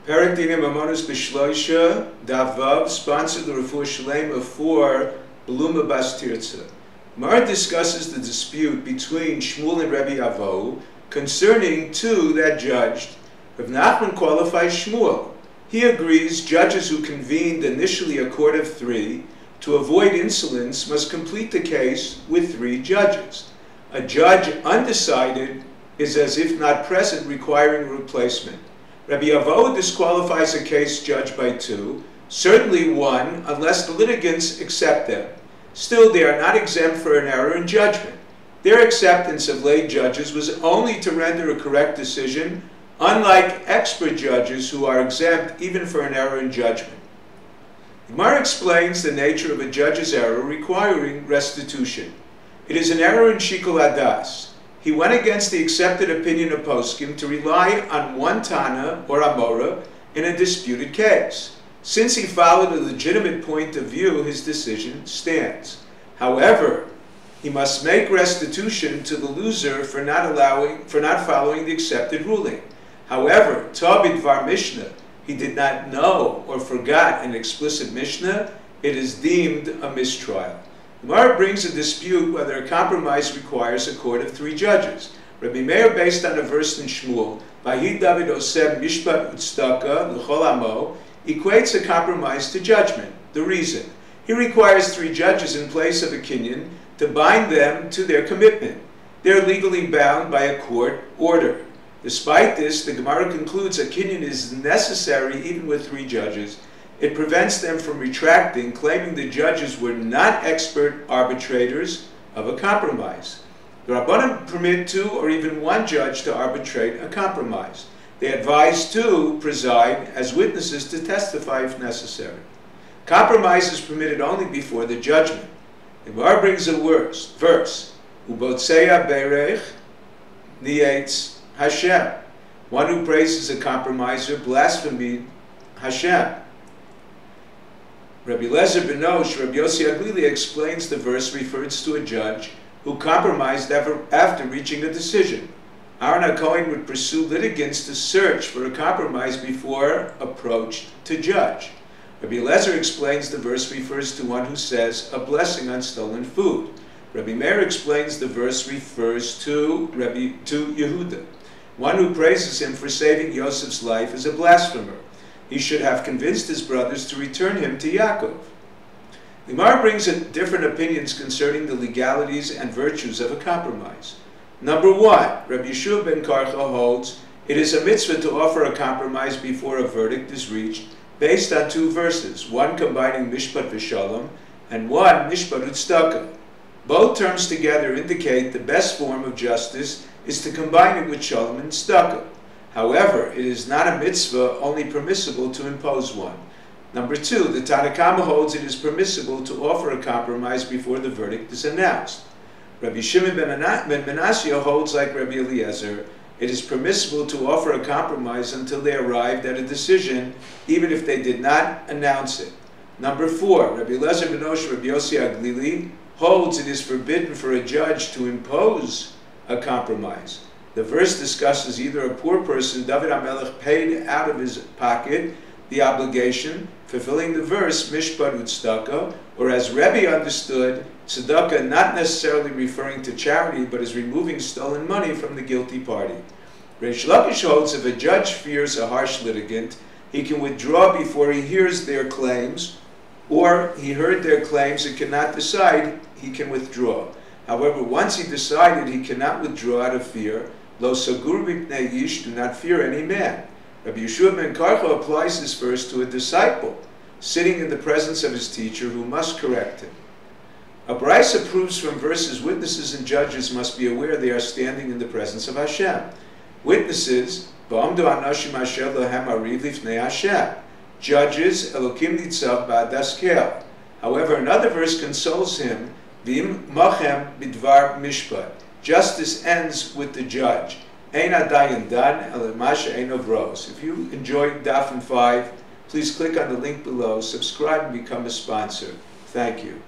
Perek דיני ממונות בשלשה, Daf Vav, sponsored the Refuah Shalema for Beluma Bas Tirza. Mar discusses the dispute between Shmuel and Rabbi Avo concerning two that judged. Rav Nachman qualifies Shmuel. He agrees judges who convened initially a court of three to avoid insolence must complete the case with three judges. A judge undecided is as if not present, requiring a replacement. Rabbi Avo disqualifies a case judged by two, certainly one, unless the litigants accept them. Still, they are not exempt for an error in judgment. Their acceptance of lay judges was only to render a correct decision, unlike expert judges who are exempt even for an error in judgment. Gemara explains the nature of a judge's error requiring restitution. It is an error in Shikul Adas. He went against the accepted opinion of poskim to rely on one Tana or Amora in a disputed case. Since he followed a legitimate point of view, his decision stands. However, he must make restitution to the loser for not following the accepted ruling. However, Tabid Var Mishnah, he did not know or forgot an explicit Mishnah, it is deemed a mistrial. Gemara brings a dispute whether a compromise requires a court of three judges. Rabbi Meir, based on a verse in Shmuel, Vayhi David Oseb Mishpat Utzdaka L'chol Amo, equates a compromise to judgment. The reason: he requires three judges in place of a kinyan to bind them to their commitment. They are legally bound by a court order. Despite this, the Gemara concludes a kinyan is necessary even with three judges. It prevents them from retracting, claiming the judges were not expert arbitrators of a compromise. The Rabbanim permit two or even one judge to arbitrate a compromise. They advise two preside as witnesses to testify if necessary. Compromise is permitted only before the judgment. The Gemara brings a verse, Ubotseya Berech Nietz Hashem. One who praises a compromiser blasphemed Hashem. Rabbi Lezer Benosh, Rabbi Yossi Aglili explains the verse refers to a judge who compromised after reaching a decision. Aaron HaKohen would pursue litigants to search for a compromise before approached to judge. Rabbi Lezer explains the verse refers to one who says a blessing on stolen food. Rabbi Meir explains the verse refers to Yehuda. One who praises him for saving Yosef's life is a blasphemer. He should have convinced his brothers to return him to Yaakov. The Gemara brings different opinions concerning the legalities and virtues of a compromise. Number one, Rabbi Yeshua ben Karcha holds it is a mitzvah to offer a compromise before a verdict is reached, based on two verses, one combining mishpat v'shalom and one mishpat u'tzedakah. Both terms together indicate the best form of justice is to combine it with shalom and tzedakah. However, it is not a mitzvah, only permissible to impose one. Number two, the Tanna Kama holds it is permissible to offer a compromise before the verdict is announced. Rabbi Shimon ben Menashe holds like Rabbi Eliezer, it is permissible to offer a compromise until they arrived at a decision, even if they did not announce it. Number four, Rabbi Lezer Benosh, Rabbi Yossi Aglili holds it is forbidden for a judge to impose a compromise. The verse discusses either a poor person, David HaMelech, paid out of his pocket the obligation, fulfilling the verse, Mishpat U'tzedakah, or as Rebbe understood, tzedakah not necessarily referring to charity, but as removing stolen money from the guilty party. Reish Lakish holds if a judge fears a harsh litigant, he can withdraw before he hears their claims, or he heard their claims and cannot decide, he can withdraw. However, once he decided he cannot withdraw out of fear, Lo sagur mipnei ish, do not fear any man. Rabbi Yeshua ben Karcha applies this verse to a disciple sitting in the presence of his teacher who must correct him. A brisa proves from verses witnesses and judges must be aware they are standing in the presence of Hashem. Witnesses, v'amdu anashim asher lahem ariv lifnei Hashem. Judges, Elokim nitzav ba'adas kel. However, another verse consoles him, v'im machem bidvar mishpat. Justice ends with the judge. Ein adayin dan, elamasha ein ovros. If you enjoyed Daf 5, please click on the link below, subscribe and become a sponsor. Thank you.